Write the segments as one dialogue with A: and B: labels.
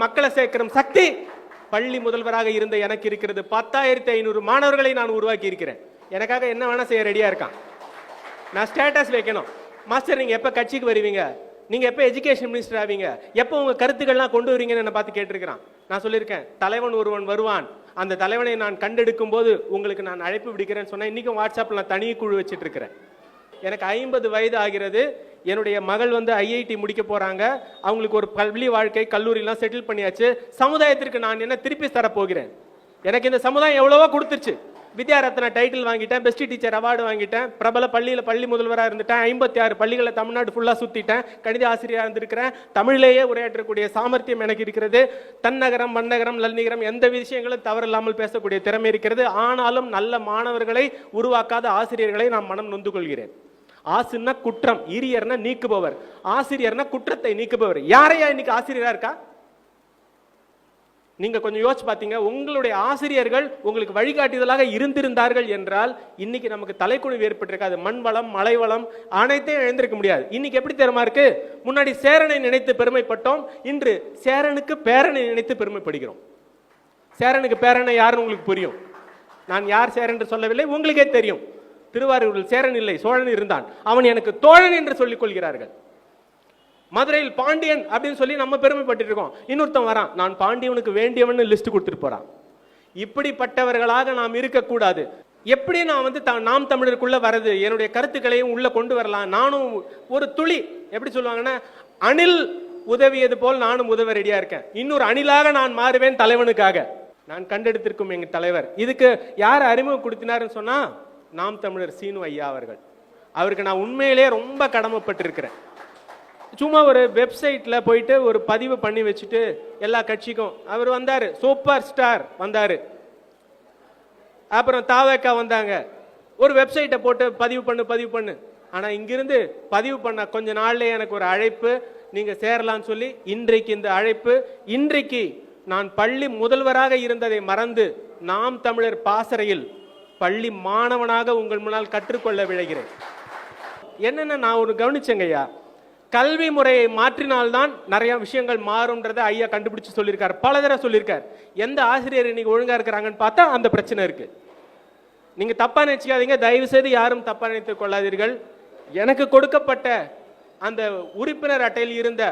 A: மக்களை சேர்க்கிற சக்தி பள்ளி முதல்வராக இருந்த எனக்கு இருக்கிறது. 10,500 மாணவர்களை நான் உருவாக்கி இருக்கிறேன். எனக்காக என்ன வேணா செய்ய ரெடியா இருக்கான். நான் ஸ்டேட்டஸ் வைக்கணும். மாஸ்டர் நீங்க எப்ப கட்சிக்கு வருவீங்க, நீங்க எப்ப எஜுகேஷன் மினிஸ்டர் ஆவீங்க, எப்ப உங்க கருத்துக்கள்லாம் கொண்டு வருவீங்கன்னு என்ன பார்த்து கேட்டிருக்கிறான். நான் சொல்லியிருக்கேன், தலைவன் ஒருவன் வருவான், அந்த தலைவனை நான் கண்டெடுக்கும் போது உங்களுக்கு நான் அழைப்பு விடுக்கிறேன்னு சொன்னேன். இன்னைக்கும் வாட்ஸ்அப்ல நான் தனி குழு வச்சுட்டு இருக்கிறேன். எனக்கு 50 வயது ஆகிறது. என்னுடைய மகள் ஐஐடி முடிக்க போறாங்க. அவங்களுக்கு ஒரு பள்ளி வாழ்க்கை, கல்லூரியெல்லாம் செட்டில் பண்ணியாச்சு. சமுதாயத்திற்கு நான் என்ன திருப்பி தரப்போகிறேன்? எனக்கு இந்த சமுதாயம் எவ்வளவோ கொடுத்துருச்சு. வித்யாரத்னா டைட்டில் வாங்கிட்டேன், பெஸ்ட் டீச்சர் அவார்டு வாங்கிட்டேன், பிரபல பள்ளியில் பள்ளி முதல்வராக இருந்துட்டேன், 56 பள்ளிகளை தமிழ்நாடு ஃபுல்லாக சுற்றிட்டேன், கணித ஆசிரியராக இருந்திருக்கிறேன், தமிழிலேயே உரையாற்றக்கூடிய சாமர்த்தியம் எனக்கு இருக்கிறது, தன்னகரம் மன்னகரம் நல்லிகரம் எந்த விஷயங்களும் தவறில்லாமல் பேசக்கூடிய திறமை இருக்கிறது. ஆனாலும் நல்ல மாணவர்களை உருவாக்காத ஆசிரியர்களை நான் மனம் நொந்து கொள்கிறேன். ஆசுன்னா குற்றம், ஈரியர்னா நீக்குபவர், ஆசிரியர்னா குற்றத்தை நீக்குபவர். யாரையா இன்னைக்கு ஆசிரியரா இருக்கா? நீங்க கொஞ்சம் யோசிச்சு பார்த்தீங்க, உங்களுடைய ஆசிரியர்கள் உங்களுக்கு வழிகாட்டுதலாக இருந்திருந்தார்கள் என்றால் இன்னைக்கு நமக்கு தலைக்குழிவு ஏற்பட்டிருக்காது. மண் வளம், மலை வளம் அனைத்தையும் எழுந்திருக்க முடியாது. இன்னைக்கு எப்படி தெரியுமா இருக்கு? முன்னாடி சேரனை நினைத்து பெருமைப்பட்டோம், இன்று சேரனுக்கு பேரனை நினைத்து பெருமைப்படுகிறோம். சேரனுக்கு பேரனை யாருன்னு உங்களுக்கு புரியும். நான் யார் சேரன் என்று சொல்லவில்லை, உங்களுக்கே தெரியும். திருவாரூரில் சேரன் இல்லை, சோழன் இருந்தான். அவன் எனக்கு தோழன் என்று சொல்லிக் கொள்கிறார்கள். மதுரையில் பாண்டியன் அப்படின்னு சொல்லி நம்ம பெருமைப்பட்டு இருக்கோம். இன்னொருத்தன் வரான், நான் பாண்டியவனுக்கு வேண்டியவன் லிஸ்ட் கொடுத்துட்டு போறான். இப்படிப்பட்டவர்களாக நாம் இருக்கக்கூடாது. எப்படி நான் நாம் தமிழருக்குள்ள வரது, என்னுடைய கருத்துக்களையும் உள்ள கொண்டு வரலாம். நானும் ஒரு துளி, எப்படி சொல்லுவாங்கன்னா, அணில் உதவியது போல் நானும் உதவ ரெடியா இருக்கேன். இன்னொரு அணிலாக நான் மாறுவேன் தலைவனுக்காக. நான் கண்டெடுத்திருக்கும் எங்க தலைவர். இதுக்கு யார் அறிமுகம் கொடுத்தினாருன்னு சொன்னா, நாம் தமிழர் சீனு ஐயா அவர்கள். அவருக்கு நான் உண்மையிலே ரொம்ப கடமைப்பட்டிருக்கிறேன். சும்மா ஒரு வெப்சைட்ல போயிட்டு ஒரு பதிவு பண்ணி வச்சுட்டு எல்லா கட்சிக்கும் அவர் வந்தாரு, சூப்பர் ஸ்டார் வந்தாரு. அப்புறம் தாவேக்கா வந்தாங்க, ஒரு வெப்சைட்டை போட்டு பதிவு பண்ணு. ஆனா இங்கிருந்து பதிவு பண்ண கொஞ்ச நாள்ல எனக்கு ஒரு அழைப்பு, நீங்க சேரலாம்னு சொல்லி. இன்றைக்கு இந்த அழைப்பு, இன்றைக்கு நான் பள்ளி முதல்வராக இருந்ததை மறந்து நாம் தமிழர் பாசறையில் பள்ளி மாணவனாக உங்கள் முன்னால் கற்றுக்கொள்ள விழைகிறேன். என்னென்ன நான் ஒரு கவனிச்சேங்கய்யா, கல்வி முறையை மாற்றினால்தான் நிறைய விஷயங்கள் மாறும்ன்றதை ஐயா கண்டுபிடிச்சு சொல்லியிருக்காரு. பல தடவை சொல்லியிருக்காரு. எந்த ஆசிரியர் இன்னைக்கு ஒழுங்கா இருக்கிறாங்கன்னு பார்த்தா அந்த பிரச்சனை இருக்கு. நீங்க தப்பா நினைச்சுக்காதீங்க, தயவு செய்து யாரும் தப்பா நினைத்துக் கொள்ளாதீர்கள். எனக்கு கொடுக்கப்பட்ட அந்த உறுப்பினர் அட்டையில் இருந்த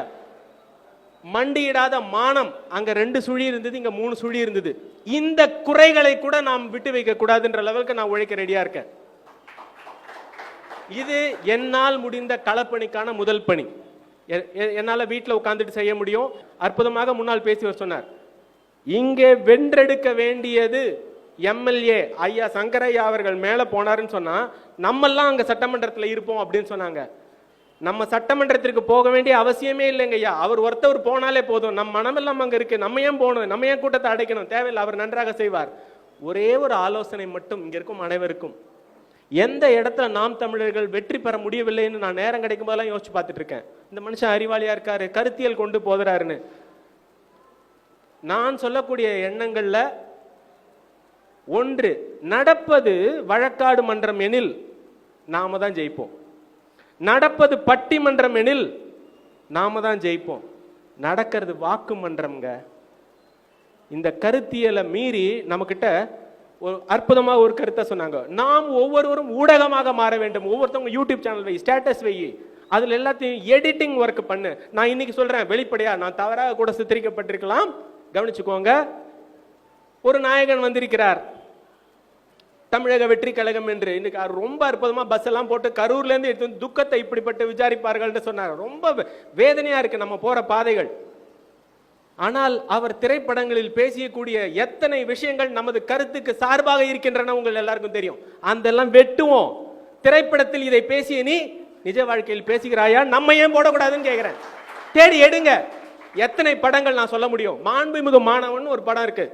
A: மண்டியிடாத மானம், அங்க 2 சுழி இருந்தது, இங்க 3 சுழி இருந்தது. இந்த குறைகளை கூட நாம் விட்டு வைக்க கூடாதுன்ற லெவலுக்கு நான் உழைக்க ரெடியா இருக்கேன். இது என்னால் முடிந்த களப்பணிக்கான முதல் பணி. என்னால வீட்டில் உட்கார்ந்துட்டு செய்ய முடியும். அற்புதமாக முன்னால் பேசியவர் சொன்னார், இங்கே வென்றெடுக்க வேண்டியது எம்எல்ஏ ஐயா சங்கரையா அவர்கள் மேல போனாருன்னு சொன்னா நம்மெல்லாம் அங்க சட்டமன்றத்தில் இருப்போம் அப்படின்னு சொன்னாங்க. நம்ம சட்டமன்றத்திற்கு போக வேண்டிய அவசியமே இல்லைங்க ஐயா. அவர் ஒருத்தவர் போனாலே போதும், நம்ம மனமெல்லாம் அங்க இருக்கு. நம்ம ஏன் போகணும், நம்ம ஏன் கூட்டத்தை அடைக்கணும்? தேவையில்லை, அவர் நன்றாக செய்வார். ஒரே ஒரு ஆலோசனை மட்டும் இங்க இருக்கும் அனைவருக்கும், எந்த இடத்துல நாம் தமிழர்கள் வெற்றி பெற முடியவில்லைன்னு நான் நேரம் கிடைக்கும் போதெல்லாம் யோசிச்சு பார்த்துட்டு இருக்கேன். இந்த மனுஷன் அறிவாளியா இருக்காரு, கருத்தியல் கொண்டு போகிறாருன்னு. நான் சொல்லக்கூடிய எண்ணங்கள்ல ஒன்று, நடப்பது வழக்காடு மன்றம் எனில் நாம தான் ஜெயிப்போம். நடப்பது பட்டிமன்றம் எனில் நாம தான் ஜெயிப்போம். நடக்கிறது வாக்கு மன்றம்ங்க. இந்த கருத்தியலை மீறி நம்ம கிட்ட ஒரு அற்புதமாக ஒரு கருத்தை சொன்னாங்க. நாம் ஒவ்வொருவரும் ஊடகமாக மாற வேண்டும். ஒவ்வொருத்தவங்க யூடியூப் சேனல் வை, ஸ்டேட்டஸ் வை, அதுல எல்லாத்தையும் எடிட்டிங் ஒர்க் பண்ணு. நான் இன்னைக்கு சொல்றேன் வெளிப்படையா, நான் தவறாக கூட சித்தரிக்கப்பட்டிருக்கலாம், கவனிச்சுக்கோங்க. ஒரு நாயகன் வந்திருக்கிறார், தமிழக வெற்றி கழகம் என்று. இன்னைக்கு ரொம்ப அற்புதமா பஸ் எல்லாம் போட்டு கரூர்ல இருந்து எடுத்து துக்கத்தை இப்படிப்பட்டு விசாரிப்பார்கள் சொன்னார். ரொம்ப வேதனையா இருக்கு நம்ம போற பாதைகள். ஆனால் அவர் திரைப்படங்களில் பேசியக்கூடிய எத்தனை விஷயங்கள் நமது கருத்துக்கு சார்பாக இருக்கின்றன உங்கள் எல்லாருக்கும் தெரியும். அதெல்லாம் வெட்டுவோம். திரைப்படத்தில் இதை பேசிய நீ நிஜ வாழ்க்கையில் பேசுகிறாயா? நம்ம ஏன் போடக்கூடாதுன்னு கேட்கிறேன். தேடி எடுங்க. எத்தனை படங்கள் நான் சொல்ல முடியும். மாண்புமிகு மாணவன் ஒரு படம் இருக்கு.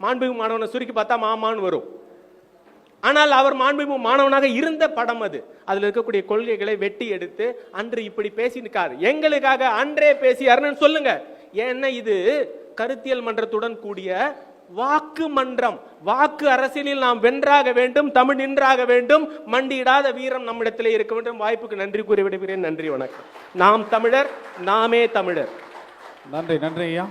A: மாண்புமிகு மாணவனை சுருக்கி பார்த்தா மாமான்னு வரும். ஆனால் அவர் மாண்புமிகு மாணவனாக இருந்த படம் அது. அதுல இருக்கக்கூடிய கொள்கைகளை வெட்டி எடுத்து அன்று இப்படி பேசினார். எங்களுக்காக அன்றே பேசியாருன்னு சொல்லுங்க. ஏன்னா இது கருத்தியல் மன்றத்துடன் கூடிய வாக்கு மன்றம். வாக்கு அரசியலில் நாம் வென்றாக வேண்டும், தமிழ் நின்றாக வேண்டும், மண்டியிடாத வீரம் நம்மிடத்திலே இருக்க வேண்டும். வாய்ப்புக்கு நன்றி கூறி விடுகிறேன். நன்றி, வணக்கம். நாம் தமிழர், நாமே தமிழர்.
B: நன்றி ஐயா.